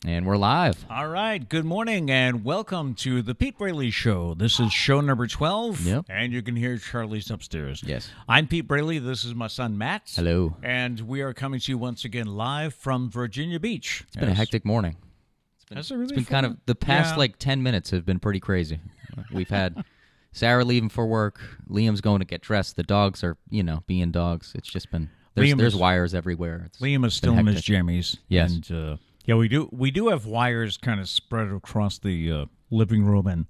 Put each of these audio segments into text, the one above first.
And we're live. All right. Good morning and welcome to the Pete Braley Show. This is show number 12. Yep. And you can hear Charlie's upstairs. Yes. I'm Pete Braley. This is my son, Matt. Hello. And we are coming to you once again live from Virginia Beach. It's been a hectic morning. Has it really It's been fun? kind of, the past Yeah. 10 minutes have been pretty crazy. We've had Sarah leaving for work. Liam's going to get dressed. The dogs are, being dogs. It's just been, there's wires everywhere. Liam is still in his jammies. Yes. And, yeah, we do have wires kind of spread across the living room, and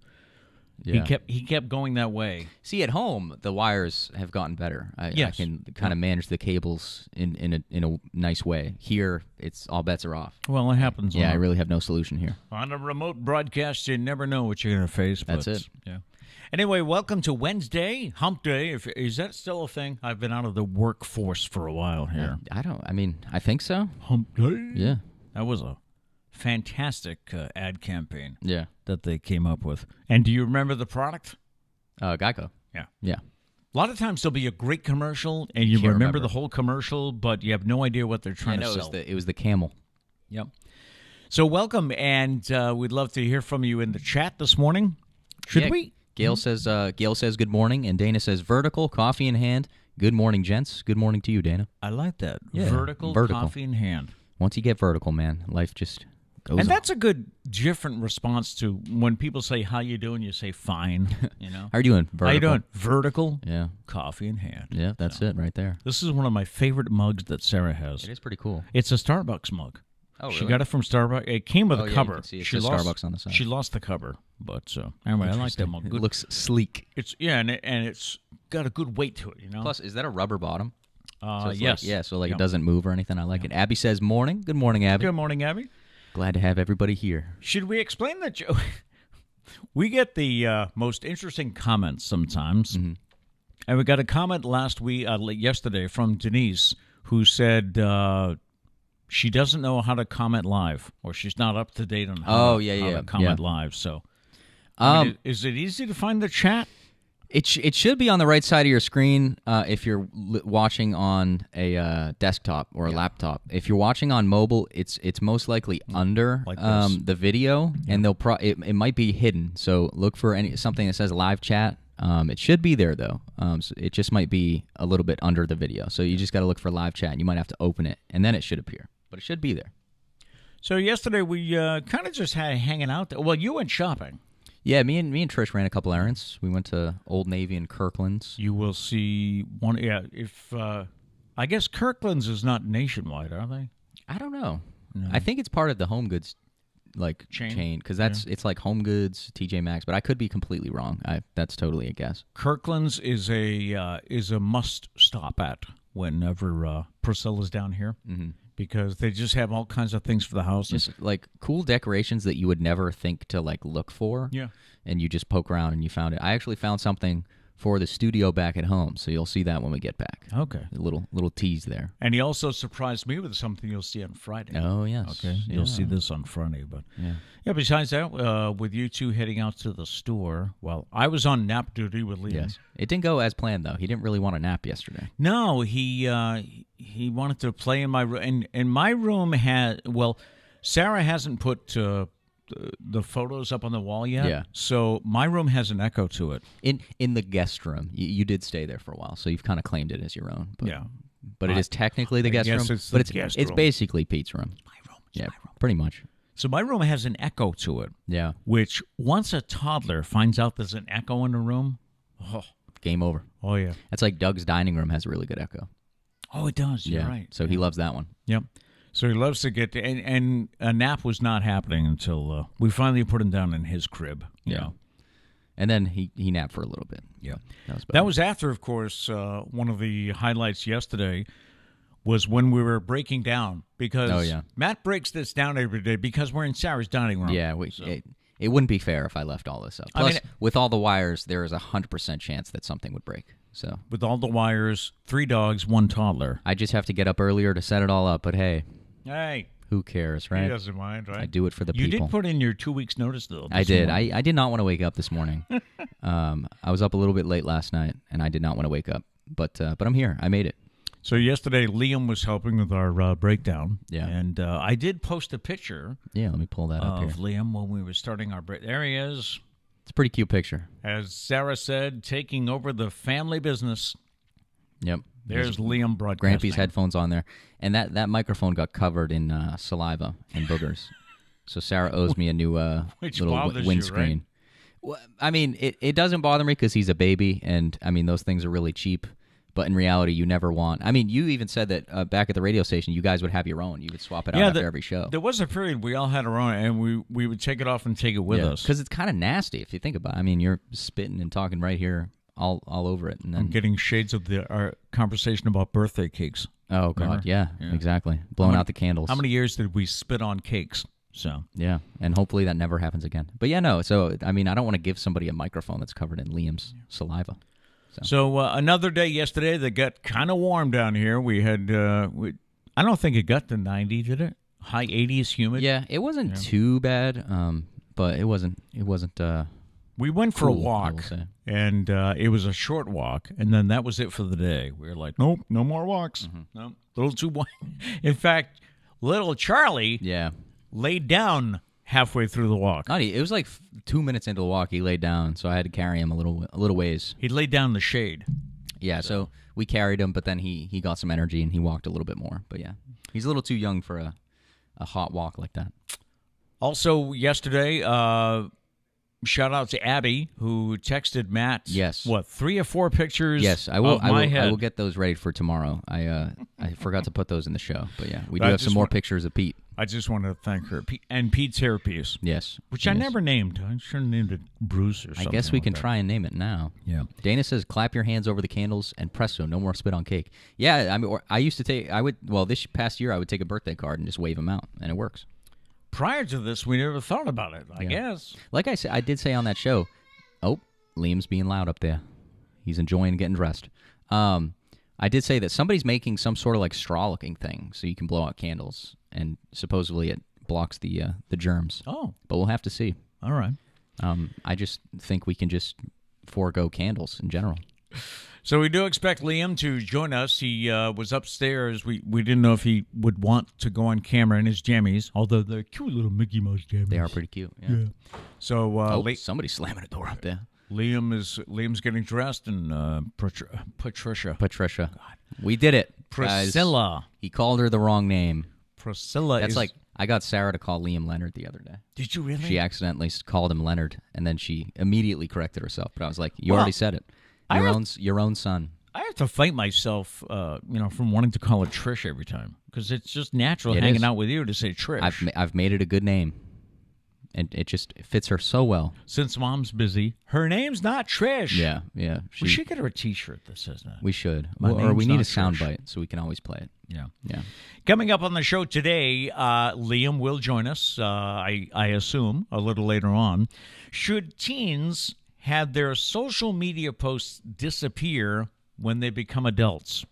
he kept going that way. See, at home, the wires have gotten better. I can kind of manage the cables in a nice way. Here, it's all bets are off. Well, it happens. Yeah, I really have no solution here. On a remote broadcast, you never know what you're going to face. That's it. Yeah. Anyway, welcome to Wednesday, Hump Day. Is that still a thing? I've been out of the workforce for a while here. I think so. Hump Day? Yeah. That was a fantastic ad campaign Yeah. that they came up with. And do you remember the product? Geico. Yeah. Yeah. A lot of times there'll be a great commercial, and you Can't remember remember. the whole commercial, but you have no idea what they're trying to sell. It was the camel. Yep. So welcome, and we'd love to hear from you in the chat this morning. Should we? Gail says good morning, and Dana says vertical, coffee in hand. Good morning, gents. Good morning to you, Dana. I like that. Yeah, Vertical, coffee in hand. Once you get vertical, man, life just goes And on. that's a good, different response to when people say, how you doing? You say, fine. How are you doing? Vertical. How you doing? Vertical, Yeah. coffee in hand. Yeah, that's it right there. This is one of my favorite mugs that Sarah has. It is pretty cool. It's a Starbucks mug. Oh, really? She got it from Starbucks. It came with Oh, a yeah, cover. you can see it She says lost, Starbucks on the side. She lost the cover, but anyway, I like that mug. It Good. looks sleek. It's and it's got a good weight to it. Plus, is that a rubber bottom? So it's yes. it doesn't move or anything. I like it. Abby says morning. Good morning, Abby. Good morning, Abby. Glad to have everybody here. Should we explain that? We get the most interesting comments sometimes, and we got a comment yesterday from Denise, who said she doesn't know how to comment live, or she's not up to date on how to comment live. So, is it easy to find the chat? It should be on the right side of your screen if you're watching on a desktop or a laptop. If you're watching on mobile, it's most likely under Like this. the video, and it might be hidden. So look for something that says live chat. It should be there though. So it just might be a little bit under the video. So you just got to look for live chat, and you might have to open it, and then it should appear. But it should be there. So yesterday we kind of just had hanging out there. Well, you went shopping. Yeah, me and Trish ran a couple errands. We went to Old Navy and Kirkland's. You will see one. Yeah, if I guess Kirkland's is not nationwide, are they? I don't know. No. I think it's part of the Home Goods chain because it's like Home Goods, TJ Maxx, but I could be completely wrong. That's totally a guess. Kirkland's is a must stop at whenever Priscilla's down here. Mm-hmm. Because they just have all kinds of things for the house. Just like cool decorations that you would never think to look for. Yeah. And you just poke around and you found it. I actually found something for the studio back at home, so you'll see that when we get back. Okay. A little tease there. And he also surprised me with something you'll see on Friday. Oh, yes. Okay. You'll see this on Friday. But yeah, besides that, with you two heading out to the store, well, I was on nap duty with Liam. Yes. It didn't go as planned, though. He didn't really want to nap yesterday. No, he wanted to play in my room. And my room Sarah hasn't put the photos up on the wall yet. Yeah. So my room has an echo to it. In the guest room, you did stay there for a while, so you've kind of claimed it as your own. But, Yeah. But it is technically the guest room. It's basically Pete's room. My room. Yeah, pretty much. So my room has an echo to it. Yeah. Which once a toddler finds out there's an echo in the room, Game over. oh yeah. That's like Doug's dining room has a really good echo. Oh, it does. You're right. So he loves that one. Yep. So he loves to get to, and a nap was not happening until we finally put him down in his crib. You know. And then he napped for a little bit. Yeah. That was after, of course, one of the highlights yesterday was when we were breaking down because Matt breaks this down every day because we're in Sarah's dining room. Yeah, it wouldn't be fair if I left all this up. Plus, with all the wires, there is 100% chance that something would break. So with all the wires, 3 dogs, 1 toddler. I just have to get up earlier to set it all up. But hey, who cares, right? He doesn't mind, right? I do it for the people. You did put in your 2 weeks' notice, though. I did. I did not want to wake up this morning. I was up a little bit late last night, and I did not want to wake up. But I'm here. I made it. So yesterday, Liam was helping with our breakdown. Yeah. And I did post a picture Yeah, let me pull that up here. of Liam when we were starting our break. There he is. It's a pretty cute picture. As Sarah said, taking over the family business. Yep. There's Liam broadcasting. Grampy's headphones on there. And that microphone got covered in saliva and boogers. So Sarah owes me a new Which little bothers you, windscreen. right? Well, I mean, it doesn't bother me because he's a baby, and I mean, those things are really cheap. But in reality, you never want. I mean, you even said that back at the radio station, you guys would have your own. You would swap it out after every show. There was a period we all had our own, and we would take it off and take it with us. Because it's kind of nasty if you think about it. I mean, you're spitting and talking right here all over it. And then, I'm getting shades of our conversation about birthday cakes. oh, God, Remember? yeah, exactly. Blowing out the candles. How many years did we spit on cakes? So Yeah, and hopefully that never happens again. But yeah, no, so, I mean, I don't want to give somebody a microphone that's covered in Liam's saliva. So another day yesterday that got kind of warm down here. We had, I don't think it got to 90, did it? High 80s, humid. Yeah, it wasn't too bad, but it wasn't. We went for a Cool, I will walk, say. and it was a short walk, and then that was it for the day. We were like, nope, no more walks. Nope, a little too warm. In fact, little Charlie Yeah. laid down halfway through the walk. It was like 2 minutes into the walk, he laid down, so I had to carry him a little ways. He laid down in the shade. Yeah, so we carried him, but then he got some energy and he walked a little bit more. But yeah, he's a little too young for a hot walk like that. Also, yesterday, shout out to Abby, who texted Matt. Yes. What, 3 or 4 pictures? Yes, I will. Of my head. I will get those ready for tomorrow. I forgot to put those in the show, but yeah, we do I have just some more want- pictures of Pete. I just want to thank her. And Pete's hairpiece, Yes, which yes. I never named. I should have named it Bruce or I something. guess we like can that. try and name it now. Yeah. Dana says, "Clap your hands over the candles and presto, no more spit on cake." Yeah, I mean, I used to take. This past year I would take a birthday card and just wave them out, and it works. Prior to this, we never thought about it, I guess. Like I said, I did say on that show. Oh, Liam's being loud up there. He's enjoying getting dressed. I did say that somebody's making some sort of like straw-looking thing so you can blow out candles, and supposedly it blocks the germs. Oh, But we'll have to see. all right. I just think we can just forego candles in general. So we do expect Liam to join us. He was upstairs. We didn't know if he would want to go on camera in his jammies, although they're cute little Mickey Mouse jammies. They are pretty cute. Yeah. So Somebody's slamming a door up there. Liam's getting dressed, and Patricia. We did it. guys. Priscilla. He called her the wrong name. Priscilla That's is... like, I got Sarah to call Liam Leonard the other day. Did you really? She accidentally called him Leonard, and then she immediately corrected herself. But I was like, you already said it. Your own son. I have to fight myself, from wanting to call her Trish every time, because it's just natural It hanging is. out with you to say Trish. I've made it a good name, and it just fits her so well. Since Mom's busy, her name's not Trish. Yeah. We should get her a T-shirt that says that. We should. My Or we name's need not a sound Trish. bite so we can always play it. Yeah. Yeah. Coming up on the show today, Liam will join us, I assume, a little later on. Should teens have their social media posts disappear when they become adults?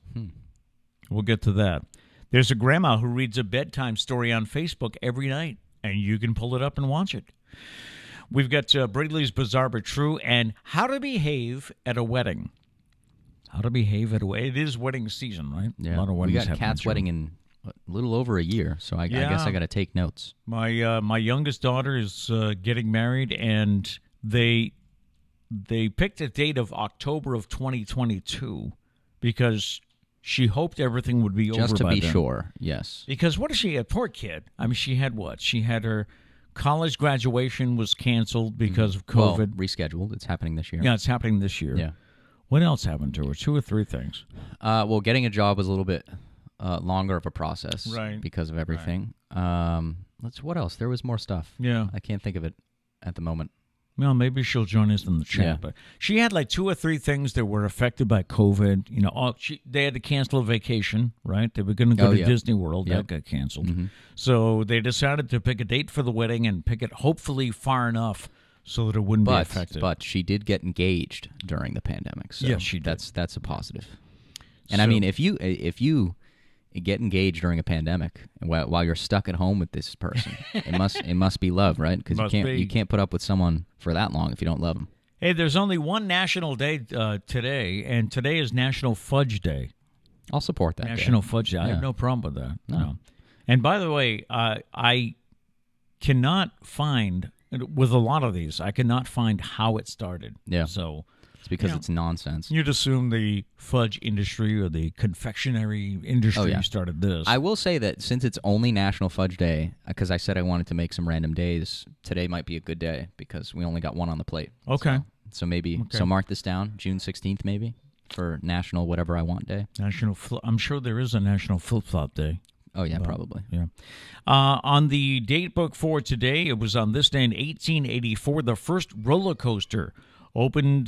We'll get to that. There's a grandma who reads a bedtime story on Facebook every night, and you can pull it up and watch it. We've got Braley's Bizarre But True and how to behave at a wedding. How to behave at a wedding. It is wedding season, right? Yeah. A lot of We weddings got happening in Kat's June. wedding in a little over a year, so I guess I got to take notes. My youngest daughter is getting married, and they picked a date of October of 2022 because she hoped everything would be over Just to by be then. sure, yes. Because what does she have? Poor kid. I mean, she had what? She had her college graduation was canceled because of Well, COVID. rescheduled. It's happening this year. Yeah, it's happening this year. Yeah. What else happened to her? 2 or 3 things. Well, getting a job was a little bit longer of a process, Right. because of everything. What else? There was more stuff. Yeah. I can't think of it at the moment. Well, maybe she'll join us in the chat. Yeah. But she had like 2 or 3 things that were affected by COVID. They had to cancel a vacation, right? They were going to go to yeah. Disney World. Yep. That got canceled. So they decided to pick a date for the wedding and pick it hopefully far enough so that it wouldn't be affected. But she did get engaged during the pandemic. So Yes, she did. That's a positive. And I mean, if you get engaged during a pandemic while you're stuck at home with this person, it must be love, right? Because you can't put up with someone for that long if you don't love them. Hey, there's only one national day today, and today is National Fudge Day. I'll support that. National day. Fudge Day. I Yeah. have no problem with that. No. And by the way, I cannot find, with a lot of these, I cannot find how it started. Yeah. So It's because it's nonsense. you'd assume the fudge industry or the confectionery industry started this. I will say that since it's only National Fudge Day, because I said I wanted to make some random days, today might be a good day because we only got one on the plate. Okay. So maybe, so mark this down, June 16th maybe, for National Whatever I Want Day. I'm sure there is a National Flip-Flop Day. Oh, yeah, probably. Yeah. On the date book for today, it was on this day in 1884, the first roller coaster opened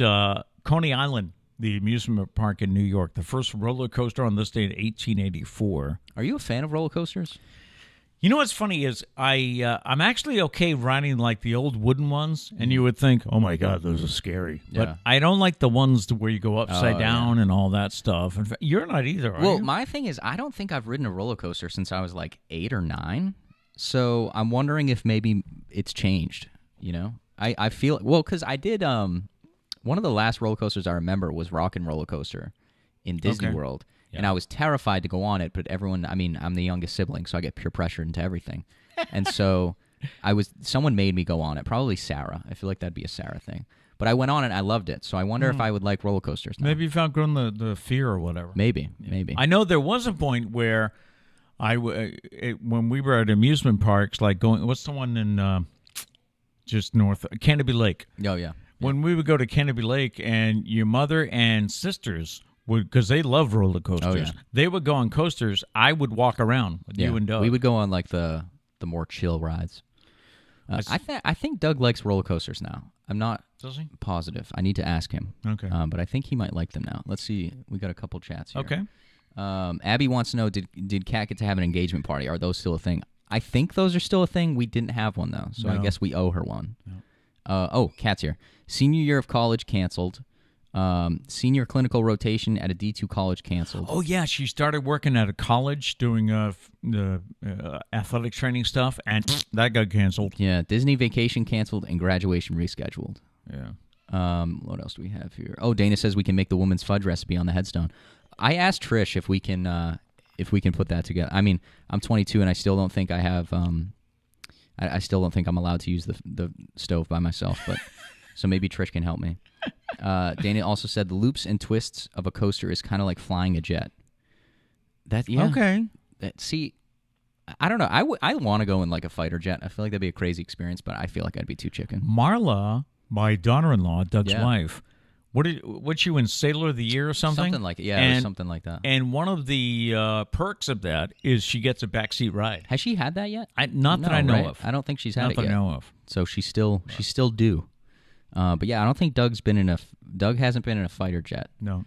Coney Island, the amusement park in New York. The first roller coaster on this day in 1884. Are you a fan of roller coasters? You know what's funny is I'm actually okay riding like the old wooden ones, and you would think, oh my God, those are scary. Yeah. But I don't like the ones where you go upside down and all that stuff. In fact, you're not either, are Well, you? my thing is, I don't think I've ridden a roller coaster since I was like 8 or 9. So I'm wondering if maybe it's changed. You know, I feel because I did. One of the last roller coasters I remember was Rock and Roller Coaster in Disney World. And I was terrified to go on it, but everyone, I mean, I'm the youngest sibling, so I get peer pressured into everything. And so someone made me go on it, probably Sarah. I feel like that'd be a Sarah thing. But I went on it, I loved it. So I wonder if I would like roller coasters now. Maybe you've outgrown the fear or whatever. Maybe. I know there was a point where when we were at amusement parks, like what's the one in just north, Canopy Lake? Oh, yeah. When we would go to Canopy Lake and your mother and sisters would, because they love roller coasters, they would go on coasters. I would walk around with you and Doug. We would go on like the more chill rides. I think Doug likes roller coasters now. I'm not positive. I need to ask him. Okay. But I think he might like them now. Let's see. We got a couple chats here. Okay. Abby wants to know, did Kat get to have an engagement party? Are those still a thing? I think those are still a thing. We didn't have one, though, so I guess we owe her one. No. Kat's here. Senior year of college canceled. Senior clinical rotation at a D2 college canceled. Oh, yeah. She started working at a college doing the athletic training stuff, and that got canceled. Yeah. Disney vacation canceled and graduation rescheduled. Yeah. What else do we have here? Oh, Dana says we can make the woman's fudge recipe on the headstone. I asked Trish if we can put that together. I mean, I'm 22 and I still don't think I have. I still don't think I'm allowed to use the stove by myself, but so maybe Trish can help me. Dana also said the loops and twists of a coaster is kind of like flying a jet. Okay. See, I don't know. I want to go in like a fighter jet. I feel like that'd be a crazy experience, but I feel like I'd be too chicken. Marla, my daughter-in-law, Doug's wife, was she in Sailor of the Year or something? Something like it. Yeah, it was something like that. And one of the perks of that is she gets a backseat ride. Has she had that yet? Not that I know of. I don't think she's had it yet. Not that I know of. So she's still due. But yeah, I don't think Doug hasn't been in a fighter jet. No.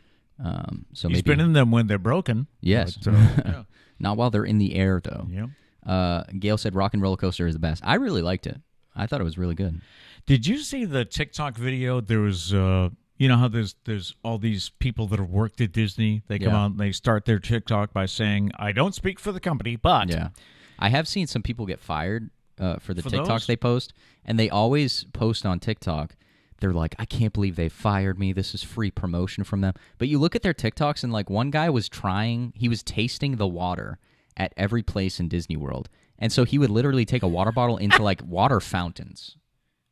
So he's maybe been in them when they're broken. Yes. But, not while they're in the air though. Yeah. Gail said Rock and Roller Coaster is the best. I really liked it. I thought it was really good. Did you see the TikTok video? There was, you know how there's all these people that have worked at Disney. They come out and they start their TikTok by saying, "I don't speak for the company, but." Yeah. I have seen some people get fired for the TikToks those? they post, and they always post on TikTok. They're like, I can't believe they fired me. This is free promotion from them. But you look at their TikToks, and like one guy was tasting the water at every place in Disney World. And so he would literally take a water bottle into like water fountains,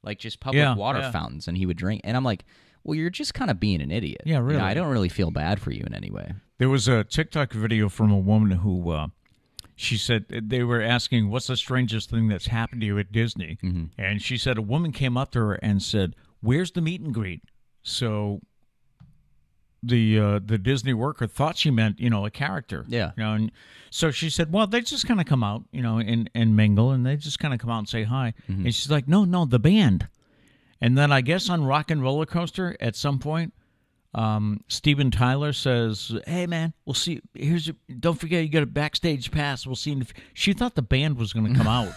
like just public water fountains, and he would drink. And I'm like, well, you're just kind of being an idiot. Yeah, really. You know, I don't really feel bad for you in any way. There was a TikTok video from a woman who she said they were asking, what's the strangest thing that's happened to you at Disney? Mm-hmm. And she said a woman came up to her and said, where's the meet and greet? So the Disney worker thought she meant, a character. Yeah. And so she said, well, they just kind of come out, and mingle, and they just kind of come out and say hi. Mm-hmm. And she's like, no, the band. And then I guess on Rock and Roller Coaster at some point, Steven Tyler says, hey, man, we'll see. Don't forget you got a backstage pass. We'll see. She thought the band was going to come out.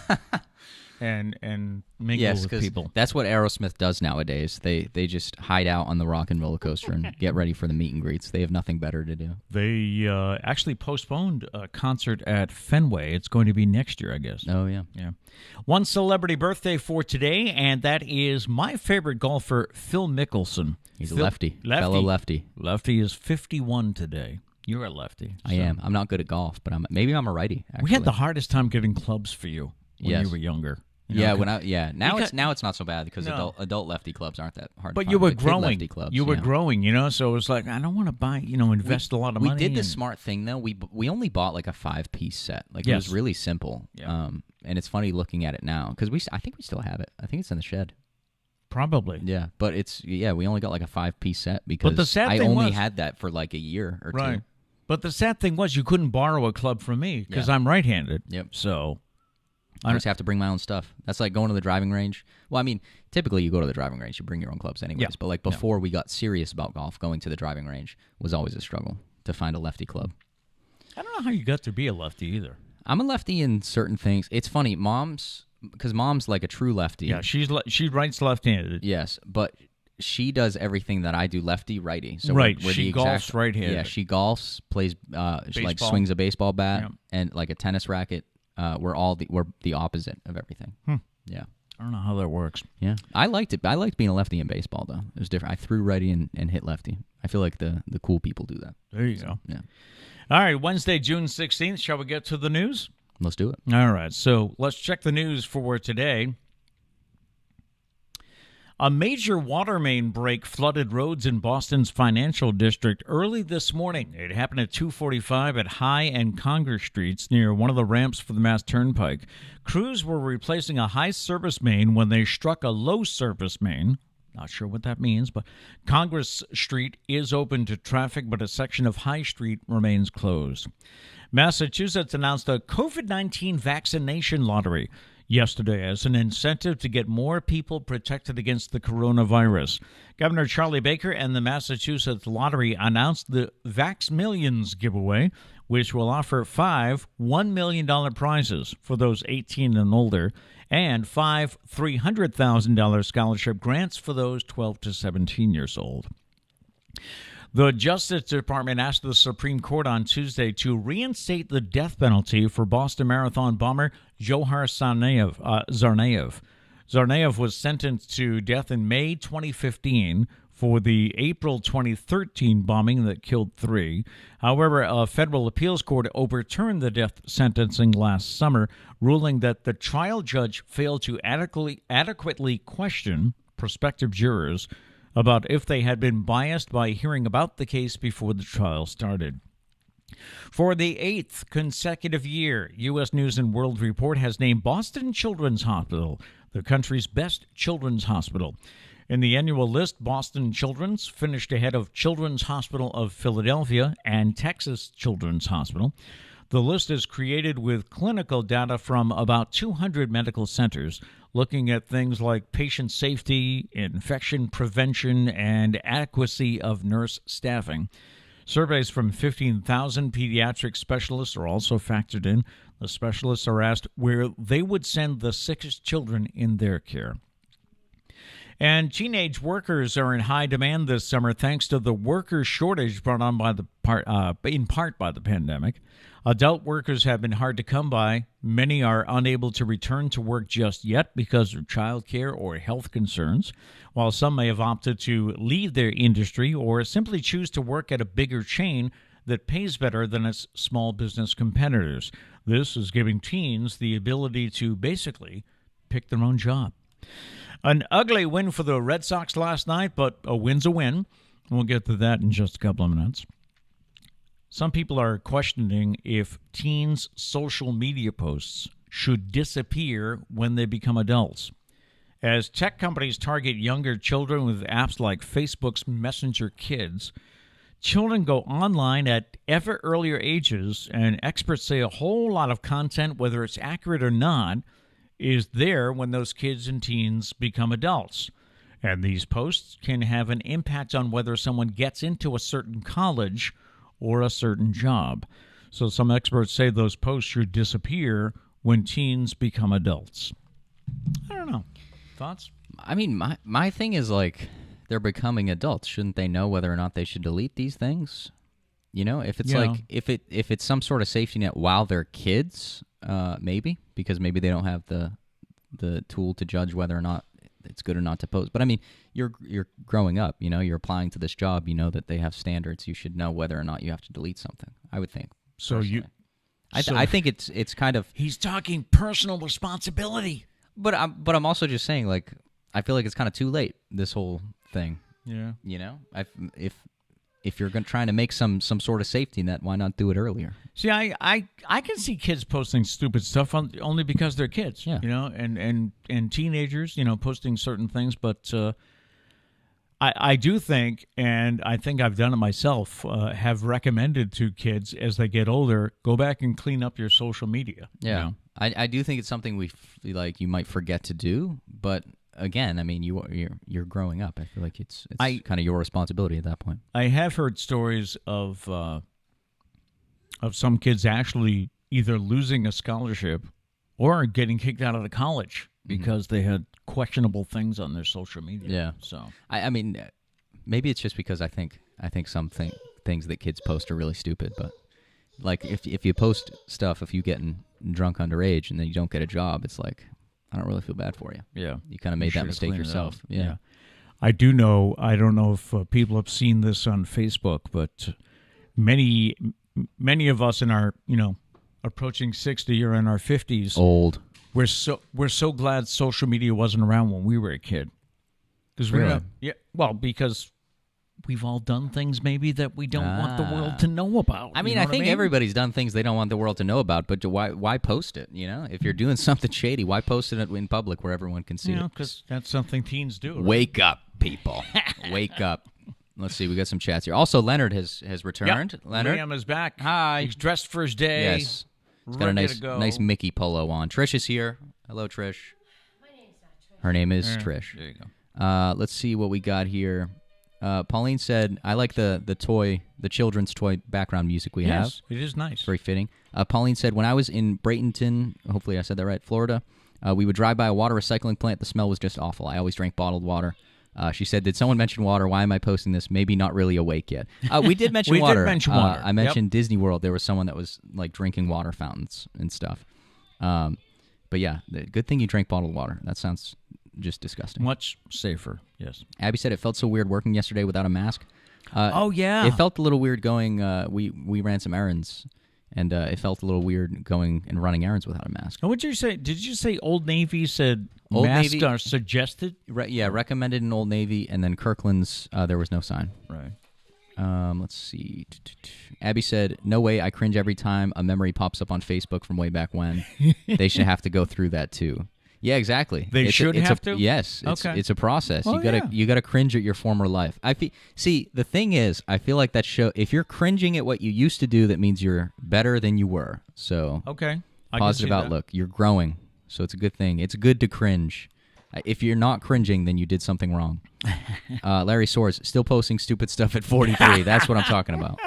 And mingle with people. That's what Aerosmith does nowadays. They just hide out on the Rock and Roller Coaster and get ready for the meet and greets. They have nothing better to do. They actually postponed a concert at Fenway. It's going to be next year, I guess. Oh, yeah. Yeah. One celebrity birthday for today, and that is my favorite golfer, Phil Mickelson. He's a lefty. Fellow lefty. Lefty is 51 today. You're a lefty. I am. I'm not good at golf, but maybe I'm a righty. Actually. We had the hardest time getting clubs for you when you were younger. Now it's not so bad because adult lefty clubs aren't that hard. But to find. you were Kid growing. lefty clubs, you were growing, so it was like I don't want to buy, invest a lot of money. We did the smart thing though. We only bought like a 5-piece set. Like it was really simple. Yeah. And it's funny looking at it now because I think we still have it. I think it's in the shed. Probably. Yeah, but we only got like a 5-piece set because I only had that for like a year or two. But the sad thing was you couldn't borrow a club from me because I'm right-handed. Yep. So I just have to bring my own stuff. That's like going to the driving range. Well, I mean, typically you go to the driving range, you bring your own clubs anyways. Yeah. But like before we got serious about golf, going to the driving range was always a struggle to find a lefty club. I don't know how you got to be a lefty either. I'm a lefty in certain things. It's funny, because mom's like a true lefty. Yeah, she writes left-handed. Yes, but she does everything that I do lefty-righty. So she golfs right-handed. Yeah, she golfs, plays, she like swings a baseball bat and like a tennis racket. We're the opposite of everything. Yeah. I don't know how that works. Yeah. I liked it. I liked being a lefty in baseball, though. It was different. I threw righty and hit lefty. I feel like the cool people do that. There you go. Yeah. All right, Wednesday, June 16th. Shall we get to the news? Let's do it. All right, so let's check the news for today. A major water main break flooded roads in Boston's financial district early this morning. It happened at 245 at High and Congress Streets near one of the ramps for the Mass Turnpike. Crews were replacing a high service main when they struck a low service main. Not sure what that means, but Congress Street is open to traffic, but a section of High Street remains closed. Massachusetts announced a COVID-19 vaccination lottery yesterday as an incentive to get more people protected against the coronavirus. Governor Charlie Baker and the Massachusetts Lottery announced the Vax Millions giveaway, which will offer 5 $1 million prizes for those 18 and older and 5 $300,000 scholarship grants for those 12 to 17 years old. The Justice Department asked the Supreme Court on Tuesday to reinstate the death penalty for Boston Marathon bomber Johar Tsarnaev. Tsarnaev was sentenced to death in May 2015 for the April 2013 bombing that killed 3. However, a federal appeals court overturned the death sentencing last summer, ruling that the trial judge failed to adequately question prospective jurors about if they had been biased by hearing about the case before the trial started. For the 8th consecutive year, U.S. News & World Report has named Boston Children's Hospital the country's best children's hospital. In the annual list, Boston Children's finished ahead of Children's Hospital of Philadelphia and Texas Children's Hospital. The list is created with clinical data from about 200 medical centers, looking at things like patient safety, infection prevention, and adequacy of nurse staffing. Surveys from 15,000 pediatric specialists are also factored in. The specialists are asked where they would send the sickest children in their care. And teenage workers are in high demand this summer thanks to the worker shortage brought on in part by the pandemic. Adult workers have been hard to come by. Many are unable to return to work just yet because of childcare or health concerns, while some may have opted to leave their industry or simply choose to work at a bigger chain that pays better than its small business competitors. This is giving teens the ability to basically pick their own job. An ugly win for the Red Sox last night, but a win's a win. We'll get to that in just a couple of minutes. Some people are questioning if teens' social media posts should disappear when they become adults. As tech companies target younger children with apps like Facebook's Messenger Kids, children go online at ever earlier ages, and experts say a whole lot of content, whether it's accurate or not, is there when those kids and teens become adults. And these posts can have an impact on whether someone gets into a certain college or a certain job. So some experts say those posts should disappear when teens become adults. I don't know. Thoughts? I mean, my thing is like, they're becoming adults. Shouldn't they know whether or not they should delete these things? You know, if it's like, if it's some sort of safety net while they're kids, maybe, because maybe they don't have the tool to judge whether or not it's good or not to post. But I mean, you're growing up. You know, you're applying to this job. You know that they have standards. You should know whether or not you have to delete something. I would think. So personally. So I think it's kind of. He's talking personal responsibility. But I'm also just saying, like, I feel like it's kind of too late, this whole thing. Yeah. You know, if you're trying to make some sort of safety net, why not do it earlier? See, I can see kids posting stupid stuff only because they're kids. Yeah. You know, and teenagers, you know, posting certain things. But I do think, and I think I've done it myself, have recommended to kids as they get older, go back and clean up your social media. Yeah. You know? I do think it's something you might forget to do, but again, I mean, you're growing up. I feel like it's kind of your responsibility at that point. I have heard stories of some kids actually either losing a scholarship or getting kicked out of the college because they had questionable things on their social media. Yeah. So I mean, maybe it's just because I think some things that kids post are really stupid, but like if you post stuff, if you getting drunk underage and then you don't get a job, it's like, I don't really feel bad for you. yeah, You kind of made that mistake yourself. Yeah. I do know. I don't know if people have seen this on Facebook, but many of us in our, you know, approaching 60 or in our 50s, Old. we're so glad social media wasn't around when we were a kid. Because Really? because we've all done things maybe that we don't want the world to know about. I mean, You know I what think everybody's done things they don't want the world to know about, but why post it? You know, if you're doing something shady, why post it in public where everyone can see You know, it? because that's something teens do. Right? Wake up, people. Wake up. Let's see. We got some chats here. Also, Leonard has returned. Yep. Leonard. Liam is back. Hi. He's dressed for his day. Yes. He's got a nice Mickey polo on. Trish is here. Hello, Trish. My name's not Trish. Her name is Trish. There you go. Let's see what we got here. Pauline said, I like the children's toy background music we have. Yes, it is nice. It's very fitting. Pauline said, when I was in Bradenton, hopefully I said that right, Florida, we would drive by a water recycling plant. The smell was just awful. I always drank bottled water. She said, did someone mention water? Why am I posting this? Maybe not really awake yet. We did mention We water. did mention water. I mentioned Disney World. There was someone that was like drinking water fountains and stuff. But yeah, good thing you drank bottled water. That sounds just disgusting. Much safer, yes. Abby said it felt so weird working yesterday without a mask. Oh, yeah. It felt a little weird going. We ran some errands, and it felt a little weird going and running errands without a mask. And what did you say? Did you say Old Navy said Old masks Navy- are suggested? Recommended in Old Navy, and then Kirkland's, there was no sign. Right. Let's see. Abby said, no way, I cringe every time a memory pops up on Facebook from way back when. They should have to go through that, too. Yeah, exactly. They should have to? Yes, Okay. it's a process. Oh, You gotta cringe at your former life. See, the thing is, I feel like that show. If you're cringing at what you used to do, that means you're better than you were. So Okay. I can positive see that. outlook. You're growing, so it's a good thing. It's good to cringe. If you're not cringing, then you did something wrong. Larry Soares still posting stupid stuff at 43. That's what I'm talking about.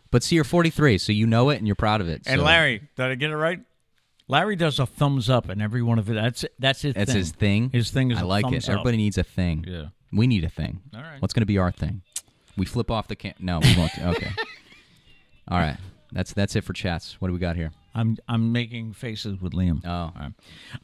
But see, you're 43, so you know it and you're proud of it. And so. Larry, did I get it right? Larry does a thumbs up in every one of it. That's his thing. That's his thing. His thing is I a like thumbs it. Everybody up. needs a thing. Yeah. We need a thing. All right. What's going to be our thing? We flip off the No, we won't. Okay. All right. That's it for chats. What do we got here? I'm making faces with Liam. Oh. All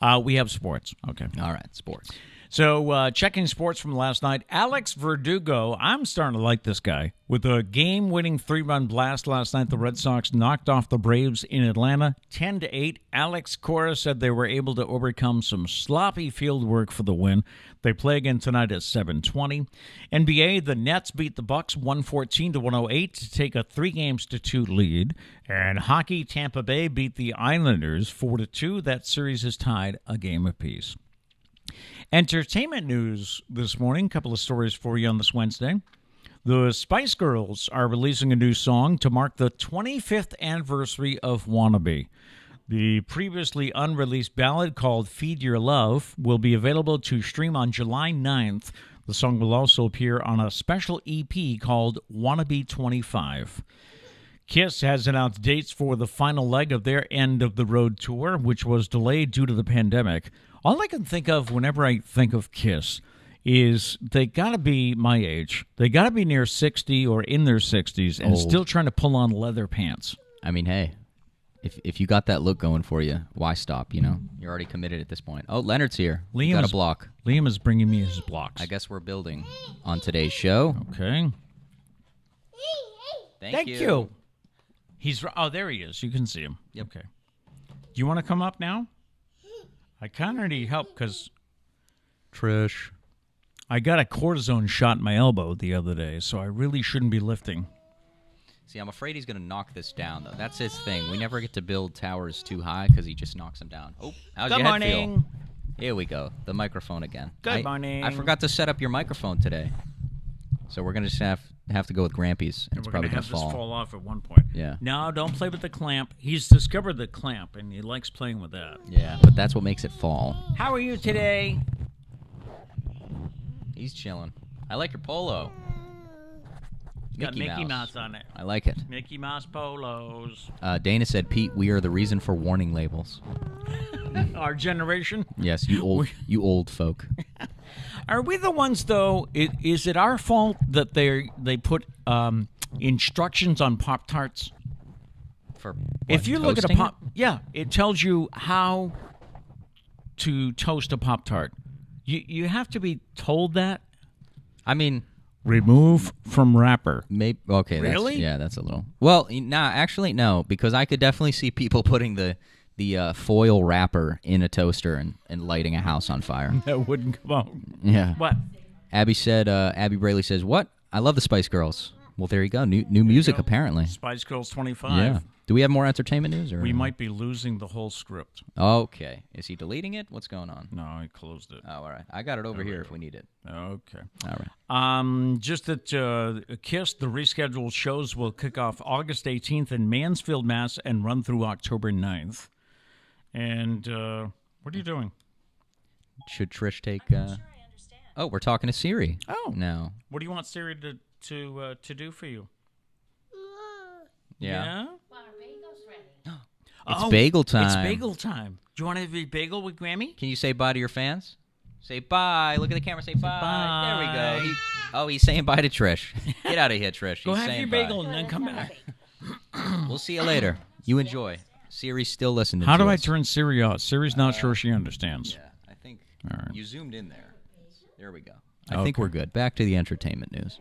right. We have sports. Okay. All right. Sports. So, checking sports from last night, Alex Verdugo, I'm starting to like this guy. With a game-winning 3-run blast last night, the Red Sox knocked off the Braves in Atlanta 10-8. Alex Cora said they were able to overcome some sloppy field work for the win. They play again tonight at 7:20. NBA, the Nets beat the Bucks 114-108 to take a 3-2 lead. And hockey, Tampa Bay beat the Islanders 4-2. That series is tied a game apiece. Entertainment news this morning. A couple of stories for you on this Wednesday. The Spice Girls are releasing a new song to mark the 25th anniversary of Wannabe. The previously unreleased ballad called Feed Your Love will be available to stream on July 9th. The song will also appear on a special EP called Wannabe 25. Kiss has announced dates for the final leg of their End of the Road tour, which was delayed due to the pandemic. All I can think of whenever I think of Kiss is they got to be my age. They got to be near 60 or in their 60s and Old. still trying to pull on leather pants. I mean, hey, If you got that look going for you, why stop? You know, you're already committed at this point. Oh, Leonard's here. Liam Got is- a block. Liam is bringing me his blocks. I guess we're building on today's show. Okay. Thank you. He's there. He is. You can see him. Yep. Okay. Do you want to come up now? I kind of need help because Trish. I got a cortisone shot in my elbow the other day, so I really shouldn't be lifting. See, I'm afraid he's going to knock this down, though. That's his thing. We never get to build towers too high because he just knocks them down. Oh, how's Good your head morning. feel? Here we go. The microphone again. Good morning. I forgot to set up your microphone today. So we're going to just have to go with Grampy's. And it's We're probably going going to to have fall. this fall off at one point. Yeah. No, don't play with the clamp. He's discovered the clamp, and he likes playing with that. Yeah, but that's what makes it fall. How are you today? He's chilling. I like your polo. Got Mickey Mouse on it. I like it. Mickey Mouse polos. Dana said, Pete, we are the reason for warning labels. Our generation. Yes, you old folk. Are we the ones though? Is it our fault that they put instructions on Pop-Tarts? For If you look at a toasting pop, yeah, it tells you how to toast a Pop-Tart. You have to be told that. I mean, Remove from wrapper. maybe okay. Really? That's a little. Well, nah, actually no, because I could definitely see people putting the foil wrapper in a toaster and lighting a house on fire. That wouldn't come out. Yeah. What? Abby said. Abby Braley says, "What? I love the Spice Girls." Well, there you go. New music apparently. Spice Girls 25. Yeah. Do we have more entertainment news? Or We might be losing the whole script. Okay. Is he deleting it? What's going on? No, I closed it. Oh, all right. I got it over here if we need it. Okay. All right. Just that KISS, the rescheduled shows will kick off August 18th in Mansfield, Mass. And run through October 9th. And what are you doing? Should Trish take? Sure, I understand. Oh, we're talking to Siri. Oh. No. What do you want Siri to do for you? Yeah. Well, our bagel's ready. It's bagel time. It's bagel time. Do you want to have a bagel with Grammy? Can you say bye to your fans? Say bye. Look at the camera. Say bye. bye. There we go. He's saying bye to Trish. Get out of here, Trish. Go He's have saying your bagel and then come back. We'll see you later. You enjoy. Siri's still listening. How to do I us. turn Siri off? Siri's not sure she understands. Yeah, I think All right. you zoomed in there. There we go. I think we're good. Back to the entertainment news.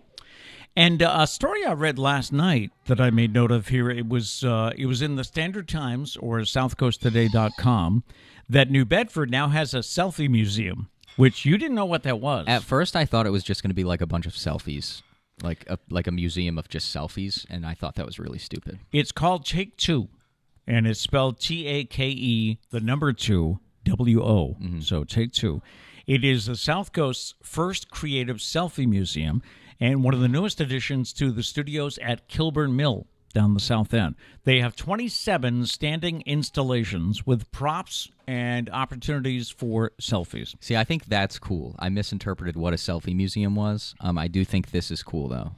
And a story I read last night that I made note of here, it was in the Standard Times or SouthCoastToday.com that New Bedford now has a selfie museum, which you didn't know what that was. At first, I thought it was just going to be like a bunch of selfies, like a museum of just selfies, and I thought that was really stupid. It's called Take Two, and it's spelled TAKE, the number 2, WO. So Take Two. It is the South Coast's first creative selfie museum and one of the newest additions to the studios at Kilburn Mill down the south end. They have 27 standing installations with props and opportunities for selfies. See, I think that's cool. I misinterpreted what a selfie museum was. I do think this is cool, though.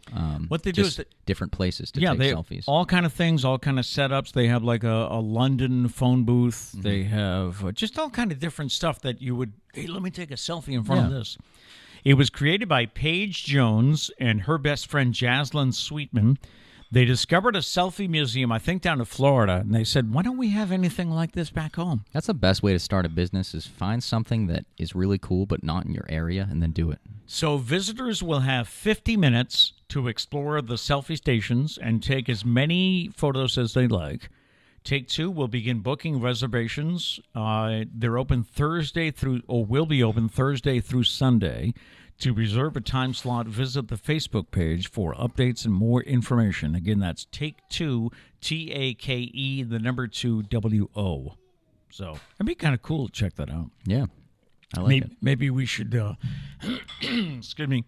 What they do just is different places to Yeah, take they selfies. all kind of things, all kind of setups. They have like a London phone booth. They have just all kind of different stuff that you would, hey, let me take a selfie in front of this. It was created by Paige Jones and her best friend Jaslyn Sweetman. They discovered a selfie museum, I think, down in Florida, and they said, why don't we have anything like this back home? That's the best way to start a business is find something that is really cool but not in your area and then do it. So visitors will have 50 minutes to explore the selfie stations and take as many photos as they like. Take Two will begin booking reservations. They're open will be open Thursday through Sunday. To reserve a time slot, visit the Facebook page for updates and more information. Again, that's Take Two, TAKE, the number 2, WO. So it'd be kind of cool to check that out. Yeah, I like it. Maybe we should, excuse me,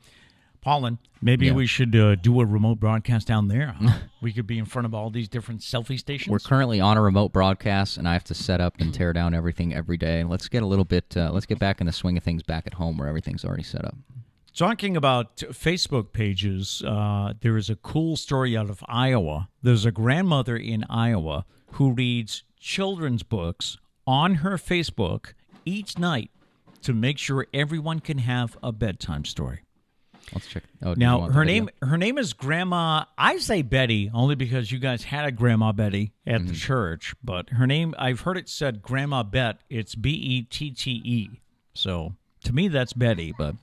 Paulin, maybe Yeah. we should do a remote broadcast down there. Huh? We could be in front of all these different selfie stations. We're currently on a remote broadcast, and I have to set up and tear down everything every day. Let's get a little bit. Let's get back in the swing of things back at home where everything's already set up. Talking about Facebook pages, there is a cool story out of Iowa. There's a grandmother in Iowa who reads children's books on her Facebook each night to make sure everyone can have a bedtime story. Let's check. Oh, do you Now, want the video? her name is Grandma. I say Betty only because you guys had a Grandma Betty at the church, but her name, I've heard it said Grandma Bet. It's Bette. So to me, that's Betty. But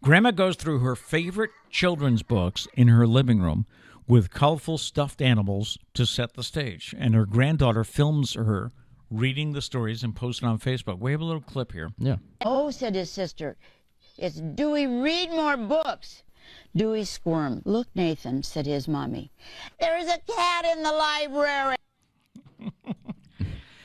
Grandma goes through her favorite children's books in her living room with colorful stuffed animals to set the stage, and her granddaughter films her reading the stories and posts it on Facebook. We have a little clip here. Yeah. Oh, said his sister, it's Dewey, read more books. Dewey squirmed. Look, Nathan, said his mommy, there's a cat in the library.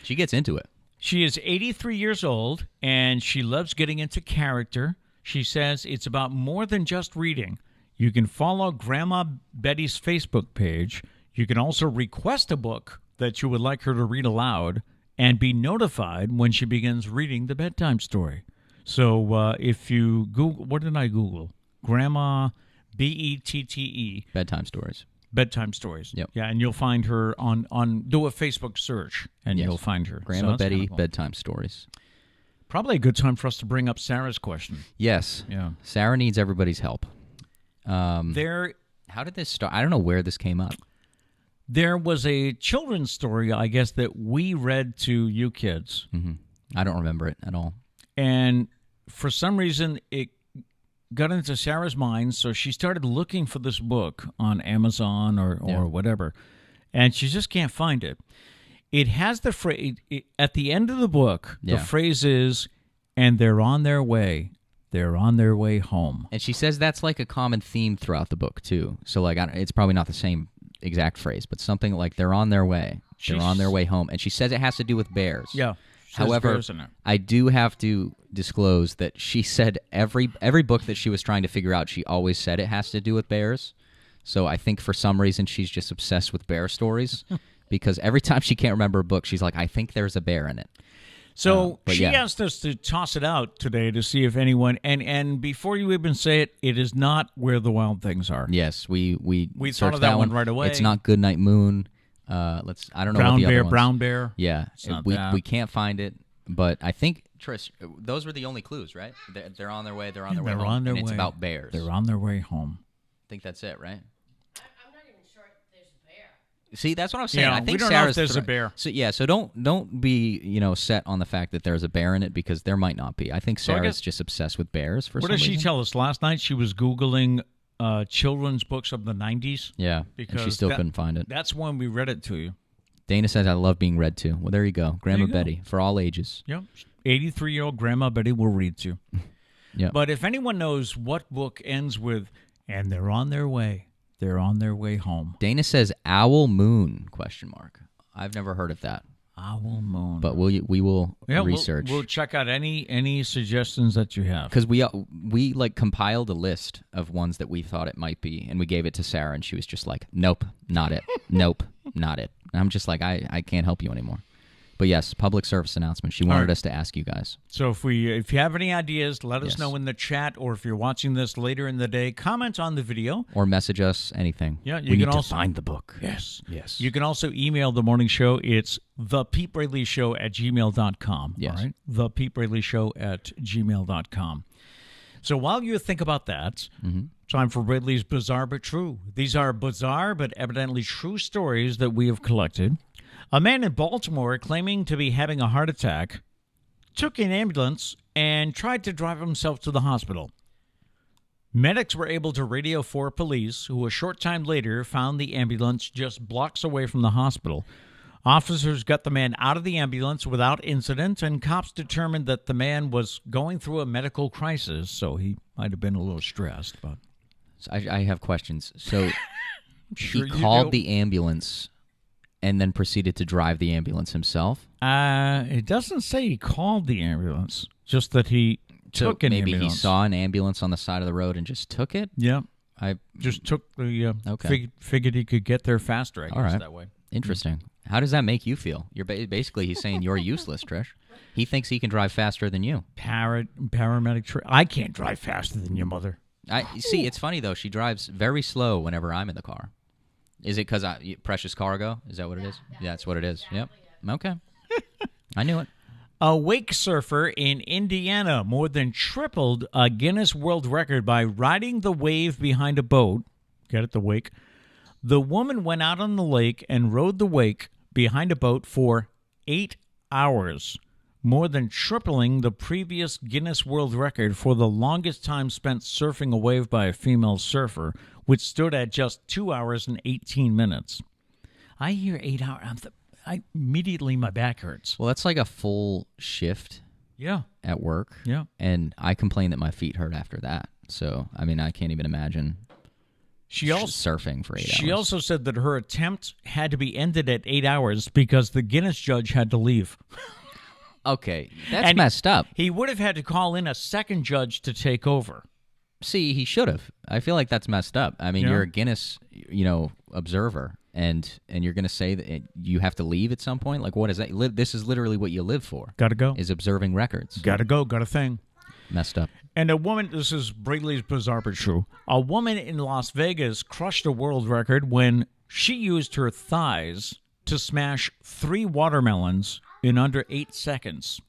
She gets into it. She is 83 years old, and she loves getting into character. She says it's about more than just reading. You can follow Grandma Betty's Facebook page. You can also request a book that you would like her to read aloud and be notified when she begins reading the bedtime story. So if you Google, what did I Google? Grandma Bette. Bedtime stories. Bedtime stories. Yep. Yeah, and you'll find her on do a Facebook search, and Yes. you'll find her. Grandma So that's Betty, kinda cool. bedtime stories. Probably a good time for us to bring up Sarah's question. Yes. Yeah. Sarah needs everybody's help. There How did this start? I don't know where this came up. There was a children's story, I guess, that we read to you kids. I don't remember it at all. And for some reason, it got into Sarah's mind, so she started looking for this book on Amazon or whatever, and she just can't find it. It has the phrase, at the end of the book, the phrase is, and they're on their way. They're on their way home. And she says that's like a common theme throughout the book, too. So, like, it's probably not the same exact phrase, but something like they're on their way. They're on their way home. And she says it has to do with bears. Yeah. However, I do have to disclose that she said every book that she was trying to figure out, she always said it has to do with bears. So I think for some reason she's just obsessed with bear stories because every time she can't remember a book, she's like, I think there's a bear in it. So she asked us to toss it out today to see if anyone, and before you even say it, it is not Where the Wild Things Are. Yes, we thought searched of that one right away. It's not Goodnight Moon. I don't know what the other ones. Brown Bear. Yeah, not that. we can't find it, but I think Trish, those were the only clues, right? They're on their way. They're on their way They're home, on their and way. it's about bears. They're on their way home. I think that's it, right? I'm not even sure if there's a bear. See, that's what I'm saying. Yeah, I think we don't know if Sarah's there's a bear. So don't be set on the fact that there's a bear in it because there might not be. I think So I Sarah's guess- just obsessed with bears for What some did she reason. tell us last night? She was Googling children's books of the 90s. Yeah, and Because she still couldn't find it. That's when we read it to you. Dana says I love being read to. Well, there you go, Grandma you go. Betty for all ages. Yep. 83-year-old Grandma Betty will read to you. Yeah, But if anyone knows what book ends with, and they're on their way, they're on their way home. Dana says Owl Moon ? I've never heard of that, Owl Moon. but we will Yeah, research. We'll check out any suggestions that you have. Because we like compiled a list of ones that we thought it might be, and we gave it to Sarah, and she was just like, "Nope, not it. Nope, not it." And I'm just like, I can't help you anymore. But yes, public service announcement. She wanted right. us to ask you guys. So if you have any ideas, let us Yes. know in the chat, or if you're watching this later in the day, comment on the video. Or message us anything. Yeah, you we can need also to find the book. Yes. Yes. You can also email the morning show. It's thepetebraleyshow@gmail.com. Yes. All right? Thepetebraleyshow@gmail.com. So while you think about that, time for Ridley's Bizarre But True. These are bizarre but evidently true stories that we have collected. A man in Baltimore claiming to be having a heart attack took an ambulance and tried to drive himself to the hospital. Medics were able to radio for police, who a short time later found the ambulance just blocks away from the hospital. Officers got the man out of the ambulance without incident, and cops determined that the man was going through a medical crisis, so he might have been a little stressed. But So I have questions. So Sure he you called do. the ambulance and then proceeded to drive the ambulance himself. It doesn't say he called the ambulance, just that he So took an maybe ambulance. he saw an ambulance on the side of the road and just took it. Yeah, I just took the Okay. figured he could get there faster. I guess All right. that way. Interesting. How does that make you feel? You're basically he's saying you're useless, Trish. He thinks he can drive faster than you. Paramedic. I can't drive faster than your mother. I see. It's funny though. She drives very slow whenever I'm in the car. Is it because precious cargo? Is that what it is? Yeah, that's what it is. Yep. Okay. I knew it. A wake surfer in Indiana more than tripled a Guinness World Record by riding the wave behind a boat. Get it, the wake? The woman went out on the lake and rode the wake behind a boat for 8 hours, more than tripling the previous Guinness World Record for the longest time spent surfing a wave by a female surfer, which stood at just 2 hours and 18 minutes. I hear 8 hours. Immediately my back hurts. Well, that's like a full shift Yeah. at work. Yeah. And I complain that my feet hurt after that. So, I mean, I can't even imagine She also surfing for 8 hours. She also said that her attempt had to be ended at 8 hours because the Guinness judge had to leave. Okay, that's And messed up. He would have had to call in a second judge to take over. See, he should have. I feel like that's messed up. I mean, Yeah. you're a Guinness, observer, and you're going to say that you have to leave at some point? Like, what is that? This is literally what you live for. Gotta go. Is observing records. Gotta go. Got a thing. Messed up. And a woman, this is Braley's Bizarre but True. A woman in Las Vegas crushed a world record when she used her thighs to smash 3 watermelons in under 8 seconds.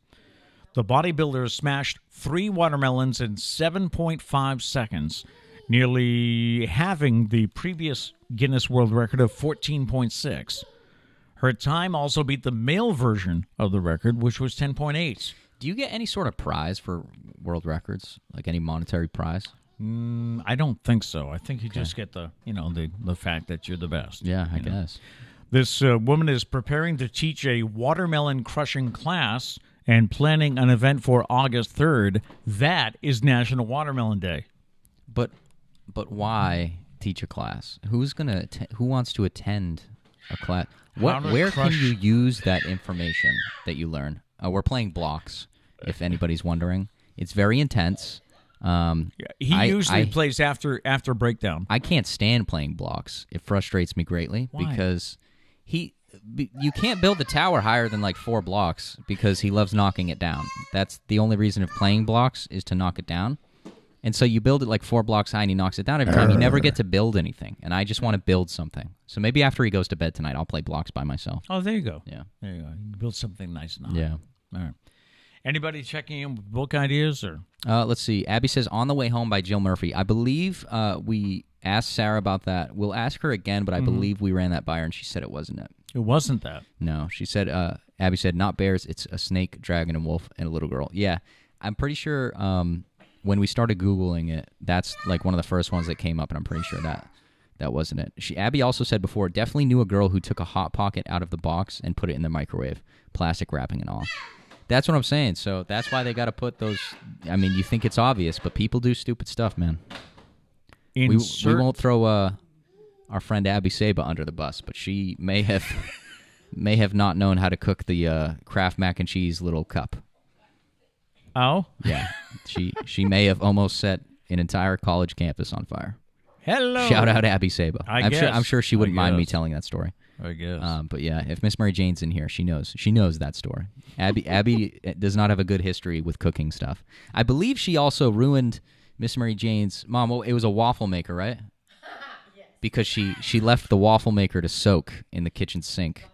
The bodybuilder smashed 3 watermelons in 7.5 seconds, nearly halving the previous Guinness World Record of 14.6. Her time also beat the male version of the record, which was 10.8. Do you get any sort of prize for world records? Like any monetary prize? I don't think so. I think you just get the fact that you're the best. Yeah, I guess. This woman is preparing to teach a watermelon crushing class and planning an event for August 3rd. That is National Watermelon Day. But why teach a class? Who wants to attend a class? Where can you use that information that you learn? We're playing blocks, if anybody's wondering. It's very intense. He usually plays after breakdown. I can't stand playing blocks. It frustrates me greatly. Why? Because you can't build the tower higher than like 4 blocks because he loves knocking it down. That's the only reason of playing blocks is to knock it down. And so you build it like 4 blocks high and he knocks it down every time. You never get to build anything. And I just want to build something. So maybe after he goes to bed tonight, I'll play blocks by myself. Oh, there you go. Yeah. There you go. You can build something nice and high. Yeah. All right. Anybody checking in with book ideas? Or Let's see. Abby says, On the Way Home by Jill Murphy. I believe we asked Sarah about that. We'll ask her again, but I believe we ran that by her, and she said it wasn't it. It wasn't that. No. She said, Abby said, not bears. It's a snake, dragon, and wolf, and a little girl. Yeah. I'm pretty sure when we started Googling it, that's like one of the first ones that came up, and I'm pretty sure that wasn't it. Abby also said before, definitely knew a girl who took a Hot Pocket out of the box and put it in the microwave, plastic wrapping and all. That's what I'm saying. So that's why they got to put those. I mean, you think it's obvious, but people do stupid stuff, man. We won't throw our friend Abby Saba under the bus, but she may have not known how to cook the Kraft mac and cheese little cup. Oh? Yeah. She may have almost set an entire college campus on fire. Hello. Shout out Abby Saba. I'm sure she wouldn't mind me telling that story. I guess. But yeah, if Miss Mary Jane's in here, she knows that story. Abby does not have a good history with cooking stuff. I believe she also ruined Miss Mary Jane's mom. It was a waffle maker, right? Yes. Because she left the waffle maker to soak in the kitchen sink.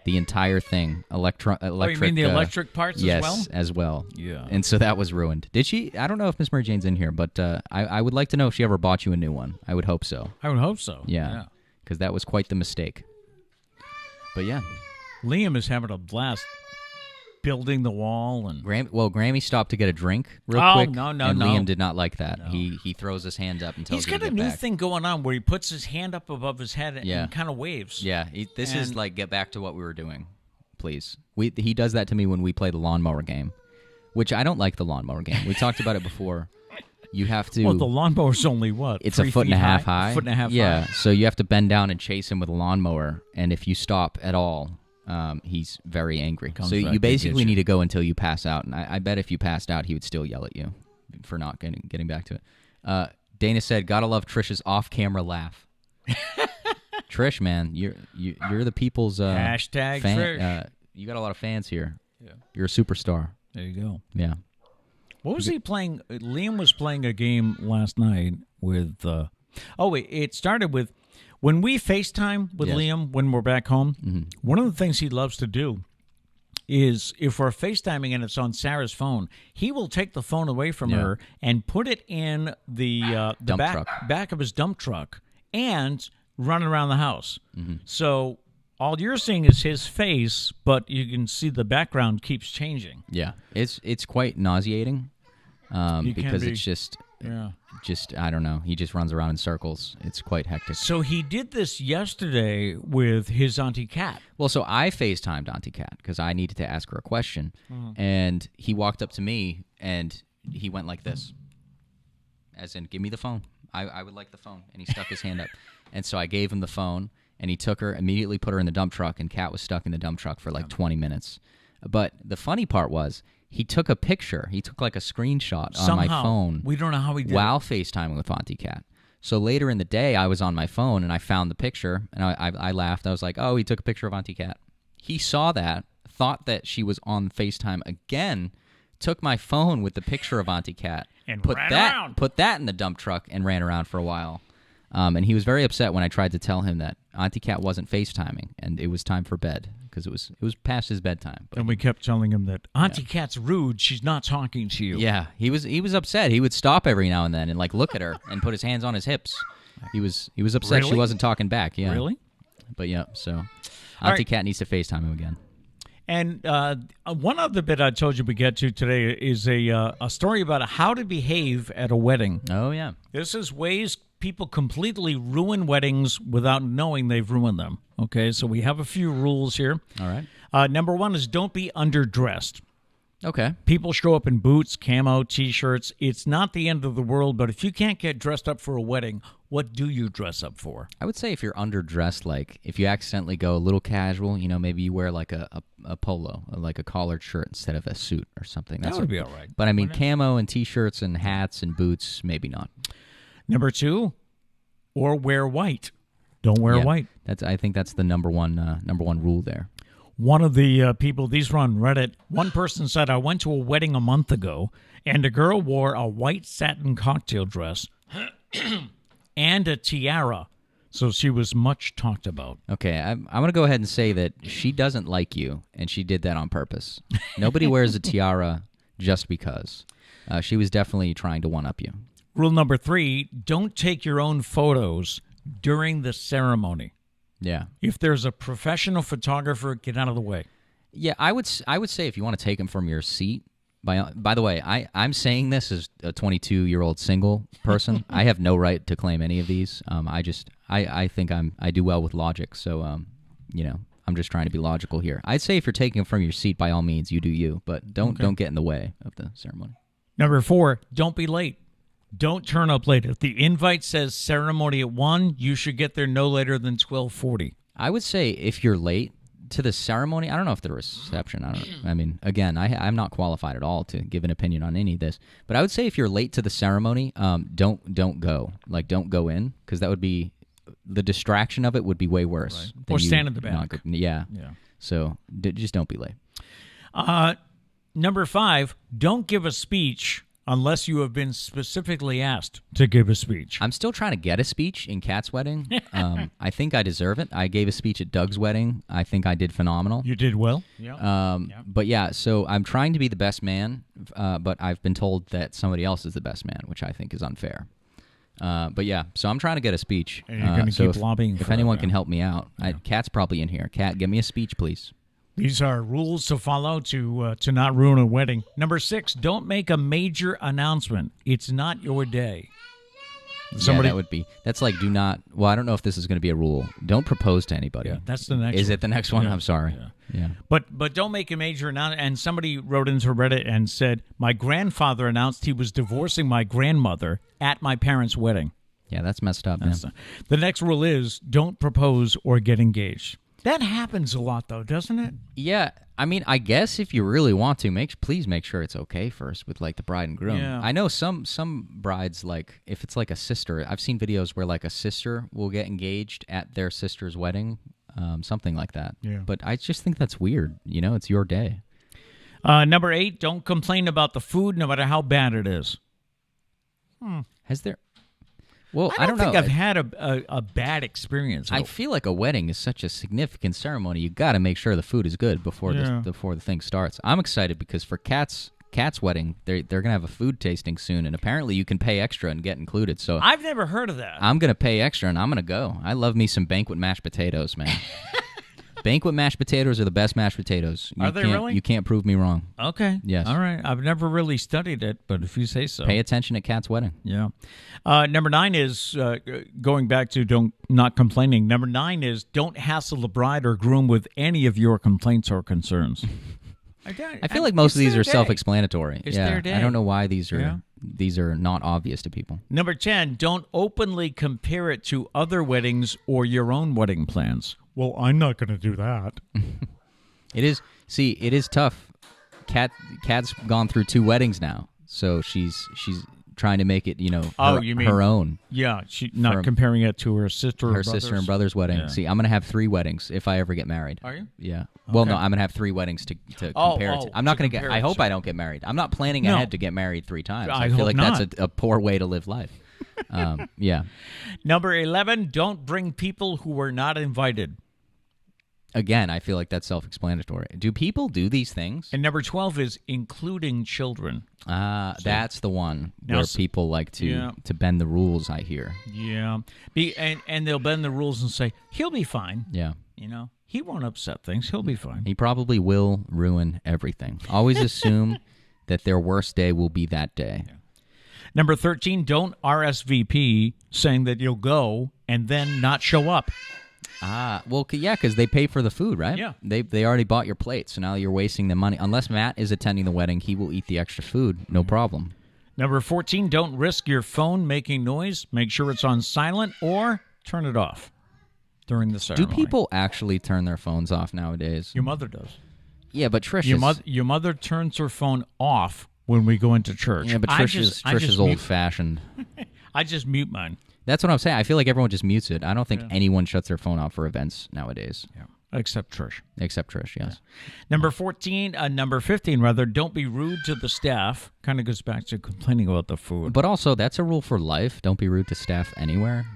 The entire thing, electric. Oh, you mean the electric parts yes, as well? Yes, as well. Yeah. And so that was ruined. Did she? I don't know if Miss Mary Jane's in here, but I would like to know if she ever bought you a new one. I would hope so. I would hope so. Yeah. Because that was quite the mistake. But yeah. Liam is having a blast building the wall. And Grammy stopped to get a drink real quick. No, and no. Liam did not like that. No. He throws his hand up and tells He's her got to a get new back. thing going on where he puts his hand up above his head and kind of waves. Yeah, this is like get back to what we were doing, please. He does that to me when we play the lawnmower game, which I don't like the lawnmower game. We talked about it before. You have to. Well, the lawnmower's only what? It's a foot and a half high. Foot and a half high. Yeah, so you have to bend down and chase him with a lawnmower, and if you stop at all, he's very angry. So you basically need to go until you pass out, and I bet if you passed out, he would still yell at you for not getting back to it. Dana said, "Gotta love Trish's off-camera laugh." Trish, man, you're the people's hashtag fan. Trish. You got a lot of fans here. Yeah. You're a superstar. There you go. Yeah. What was he playing? Liam was playing a game last night with. It started with when we FaceTime with Liam when we're back home. Mm-hmm. One of the things he loves to do is if we're FaceTiming and it's on Sarah's phone, he will take the phone away from her and put it in the back of his dump truck and run around the house. So all you're seeing is his face, but you can see the background keeps changing. Yeah, it's quite nauseating because it's just I don't know. He just runs around in circles. It's quite hectic. So he did this yesterday with his Auntie Kat. Well, so I FaceTimed Auntie Kat because I needed to ask her a question, and he walked up to me and he went like this, as in, give me the phone. I would like the phone. And he stuck his hand up. And so I gave him the phone, and he took her, immediately put her in the dump truck, and Kat was stuck in the dump truck for like 20 minutes. But the funny part was he took a picture. He took like a screenshot on my phone. We don't know how he did while FaceTiming with Auntie Kat. So later in the day, I was on my phone, and I found the picture, and I laughed. I was like, oh, he took a picture of Auntie Kat. He saw that, thought that she was on FaceTime again, took my phone with the picture of Auntie Kat, and put that in the dump truck, and ran around for a while. And he was very upset when I tried to tell him that Auntie Kat wasn't FaceTiming, and it was time for bed because it was past his bedtime. But, and we kept telling him that Auntie Kat's rude. She's not talking to you. Yeah, he was upset. He would stop every now and then and like look at her and put his hands on his hips. He was upset she wasn't talking back. Yeah, really. But yeah, so Auntie Kat needs to FaceTime him again. And one other bit I told you we get to today is a story about how to behave at a wedding. Oh, yeah. This is ways people completely ruin weddings without knowing they've ruined them. Okay, so we have a few rules here. All right. Number one is don't be underdressed. Okay. People show up in boots, camo, T-shirts. It's not the end of the world, but if you can't get dressed up for a wedding, what do you dress up for? I would say if you're underdressed, like if you accidentally go a little casual, maybe you wear like a polo, like a collared shirt instead of a suit or something. That would be all right. But I mean, camo and T-shirts and hats and boots, maybe not. Number two, or wear white. Don't wear white. I think that's the number one rule there. One of the people, these were on Reddit, one person said, I went to a wedding a month ago, and a girl wore a white satin cocktail dress and a tiara, so she was much talked about. Okay, I'm going to go ahead and say that she doesn't like you, and she did that on purpose. Nobody wears a tiara just because. She was definitely trying to one-up you. Rule number three, don't take your own photos during the ceremony. Yeah. If there's a professional photographer, get out of the way. Yeah, I would say if you want to take them from your seat. By the way, I'm saying this as a 22-year-old single person. I have no right to claim any of these. I think I do well with logic. So I'm just trying to be logical here. I'd say if you're taking them from your seat, by all means, you do you, but don't get in the way of the ceremony. Number four, don't be late. Don't turn up late. If the invite says ceremony at 1, you should get there no later than 12:40. I would say if you're late to the ceremony, I don't know if the reception, I mean, again, I'm not qualified at all to give an opinion on any of this, but I would say if you're late to the ceremony, don't go. Like, don't go in, because that would be, the distraction of it would be way worse. Right. Or stand in the back. Yeah. So just don't be late. Number 5, don't give a speech unless you have been specifically asked to give a speech. I'm still trying to get a speech in Kat's wedding. I think I deserve it. I gave a speech at Doug's wedding. I think I did phenomenal. You did well. Yeah. But yeah, so I'm trying to be the best man, but I've been told that somebody else is the best man, which I think is unfair. But yeah, so I'm trying to get a speech. And you're going to keep lobbying for if anyone can help me out. Kat's probably in here. Kat, give me a speech, please. These are rules to follow to not ruin a wedding. Number 6, don't make a major announcement. It's not your day. That's like do not, well, I don't know if this is going to be a rule. Don't propose to anybody. Yeah, that's the next one. Is it the next one? Yeah. I'm sorry. Yeah. But don't make a major announcement. And somebody wrote into Reddit and said, my grandfather announced he was divorcing my grandmother at my parents' wedding. Yeah, that's messed up, man. The next rule is don't propose or get engaged. That happens a lot, though, doesn't it? Yeah. I mean, I guess if you really want to, please make sure it's okay first with, like, the bride and groom. Yeah. I know some brides, like, if it's like a sister, I've seen videos where, like, a sister will get engaged at their sister's wedding, something like that. Yeah. But I just think that's weird. It's your day. Number 8, don't complain about the food no matter how bad it is. Has there... Well, I don't think know. I've had a bad experience. I feel like a wedding is such a significant ceremony. You got to make sure the food is good before the thing starts. I'm excited because for Kat's wedding, they're gonna have a food tasting soon, and apparently you can pay extra and get included. So I've never heard of that. I'm gonna pay extra and I'm gonna go. I love me some banquet mashed potatoes, man. Banquet mashed potatoes are the best mashed potatoes. Are they really? You can't prove me wrong. Okay. Yes. All right. I've never really studied it, but if you say so. Pay attention at Kat's wedding. Yeah. Number 9 is, going back to not complaining, number 9 is don't hassle the bride or groom with any of your complaints or concerns. I feel like most of these are self-explanatory. It's their day. I don't know why these are not obvious to people. Number 10, don't openly compare it to other weddings or your own wedding plans. Well, I'm not going to do that. It is tough. Kat's gone through 2 weddings now, so she's trying to make it, her own. Yeah, she not comparing it to her sister and brother's wedding. Yeah. See, I'm going to have 3 weddings if I ever get married. Are you? Yeah. Okay. Well, no, I'm going to have 3 weddings to compare it to. I'm not going to get. I hope I don't get married. I'm not planning ahead to get married 3 times. I feel like that's a poor way to live life. Yeah. Number 11, don't bring people who were not invited. Again, I feel like that's self-explanatory. Do people do these things? And number 12 is including children. That's the one Now, where people like to bend the rules, I hear. Yeah. And they'll bend the rules and say, he'll be fine. Yeah. He won't upset things. He'll be fine. He probably will ruin everything. Always assume that their worst day will be that day. Yeah. Number 13, don't RSVP saying that you'll go and then not show up. Well, yeah, because they pay for the food, right? Yeah. They already bought your plate, so now you're wasting the money. Unless Matt is attending the wedding, he will eat the extra food, no problem. Number 14, don't risk your phone making noise. Make sure it's on silent or turn it off during the ceremony. Do people actually turn their phones off nowadays? Your mother does. Yeah, but Trish Your mother turns her phone off when we go into church. Yeah, but Trish is old-fashioned. I just mute mine. That's what I'm saying. I feel like everyone just mutes it. I don't think anyone shuts their phone off for events nowadays. Yeah. Except Trish. Except Trish, yes. Yeah. Number 15, rather, don't be rude to the staff. Kind of goes back to complaining about the food. But also, that's a rule for life. Don't be rude to staff anywhere.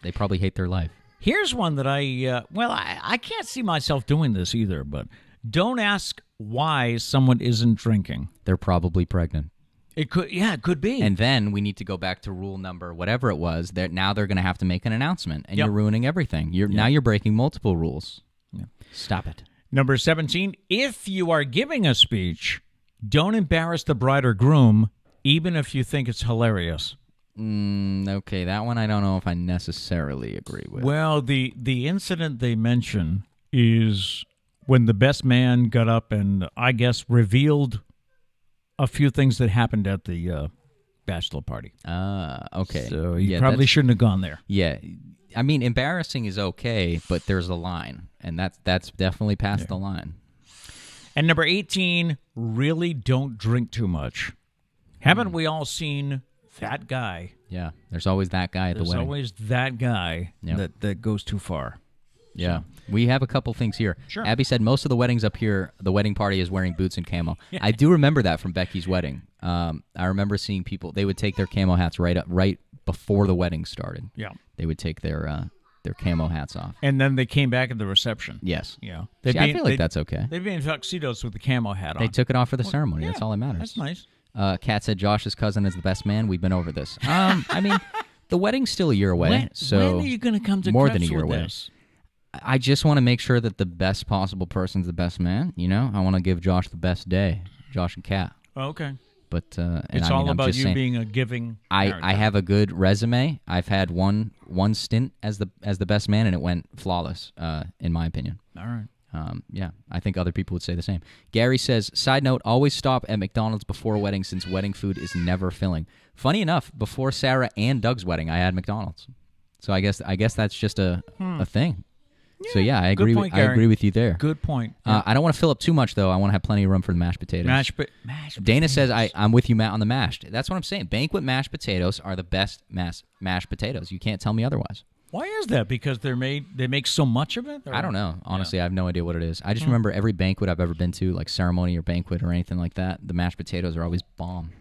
They probably hate their life. Here's one that I can't see myself doing this either, but don't ask why someone isn't drinking. They're probably pregnant. It could be. And then we need to go back to rule number whatever it was. Now they're going to have to make an announcement, and you're ruining everything. Now you're breaking multiple rules. Yeah. Stop it. Number 17, if you are giving a speech, don't embarrass the bride or groom, even if you think it's hilarious. Okay, that one I don't know if I necessarily agree with. Well, the incident they mention is when the best man got up and, I guess, revealed a few things that happened at the bachelor party. Okay. So you probably shouldn't have gone there. Yeah. I mean, embarrassing is okay, but there's a line, and that's definitely past the line. And number 18, really don't drink too much. Haven't we all seen that guy? Yeah, there's always that guy at the wedding. There's always that guy that goes too far. Yeah. We have a couple things here. Sure. Abby said most of the weddings up here, the wedding party is wearing boots and camo. I do remember that from Becky's wedding. I remember seeing people, they would take their camo hats right before the wedding started. Yeah. They would take their camo hats off. And then they came back at the reception. Yes. Yeah. I feel like that's okay. They'd be in tuxedos with the camo hat on. They took it off for the ceremony. That's all that matters. That's nice. Kat said Josh's cousin is the best man. We've been over this. I mean, the wedding's still a year away. When are you going to come to more grips than a year with away? This? I just want to make sure that the best possible person's the best man. I want to give Josh the best day, Josh and Kat. Okay. But it's all about you being a giving. I have a good resume. I've had one stint as the best man, and it went flawless, in my opinion. All right. Yeah, I think other people would say the same. Gary says, side note, always stop at McDonald's before a wedding since wedding food is never filling. Funny enough, before Sarah and Doug's wedding, I had McDonald's. So I guess that's just a thing. Yeah, so yeah, I agree. I agree with you there. Good point. Yeah. I don't want to fill up too much though. I want to have plenty of room for the mashed potatoes. Dana says I'm with you, Matt, on the mashed. That's what I'm saying. Banquet mashed potatoes are the best mashed potatoes. You can't tell me otherwise. Why is that? Because they make so much of it? Or? I don't know. Honestly, I have no idea what it is. I just remember every banquet I've ever been to, like ceremony or banquet or anything like that, the mashed potatoes are always bomb.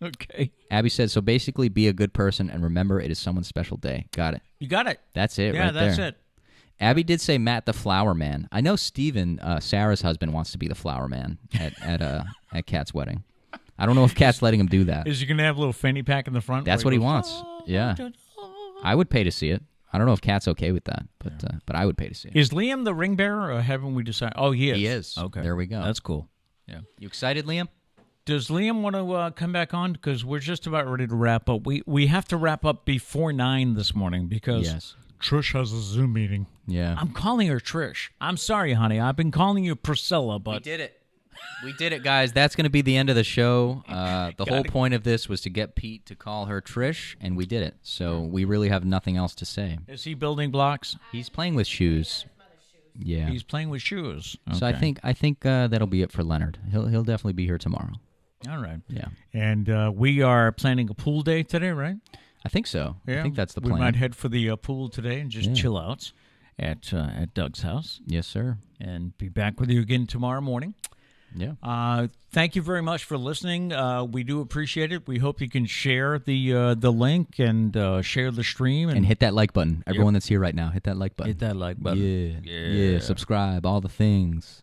Okay. Abby said, so basically be a good person and remember it is someone's special day. Got it. You got it. That's it Yeah, right there. that's it. Abby did say Matt the Flower Man. I know Steven, Sarah's husband, wants to be the Flower Man at Kat's wedding. I don't know if Kat's letting him do that. Is he going to have a little fanny pack in the front? That's what he wants. Yeah. I would pay to see it. I don't know if Kat's okay with that, but I would pay to see it. Is Liam the ring bearer, or haven't we decided? Oh, he is. He is. Okay. There we go. That's cool. Yeah. You excited, Liam? Does Liam want to come back on? Because we're just about ready to wrap up. We have to wrap up before 9 this morning because Yes. Trish has a Zoom meeting. Yeah. I'm calling her Trish. I'm sorry, honey. I've been calling you Priscilla, We but did it. We did it, guys. That's going to be the end of the show. The whole point of this was to get Pete to call her Trish, and we did it. So we really have nothing else to say. is he building blocks? He's playing with shoes. Yeah. He's playing with shoes. So I Okay. think that'll be it for Leonard. He'll definitely be here tomorrow. All right. Yeah. And we are planning a pool day today, right? I think so. Yeah. I think that's the plan. We might head for the pool today and just Yeah. chill out at Doug's house Yes, sir. and be back with you again tomorrow morning. Yeah. Thank you very much for listening. We do appreciate it. We hope you can share the link and share the stream And hit that like button. Everyone that's here right now, hit that like button. hit that like button. Yeah. Subscribe. All the things.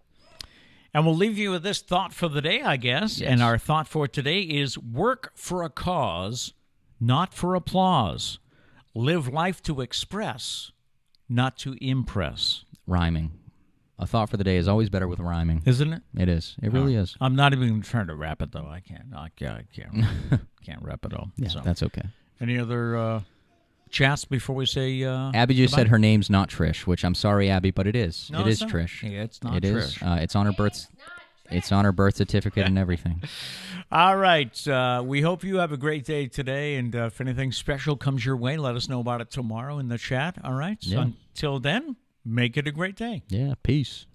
And we'll leave you with this thought for the day, I guess. Yes. And our thought for today is work for a cause, not for applause. Live life to express, not to impress. Rhyming. A thought for the day is always better with rhyming. Isn't it? It is. It really is. I'm not even trying to rap it, though. I can't. I can't rap it all. Yeah, So. that's okay. Any other chats before we say Abby just goodbye? said her name's not Trish, which I'm sorry, Abby, but it is. No, it is it's not. Trish. Yeah, it's not It is. Trish. It's on her birth. It's on her birth certificate and everything. All right. We hope you have a great day today. And if anything special comes your way, let us know about it tomorrow in the chat. All right. So Yeah. until then, make it a great day. Yeah. Peace.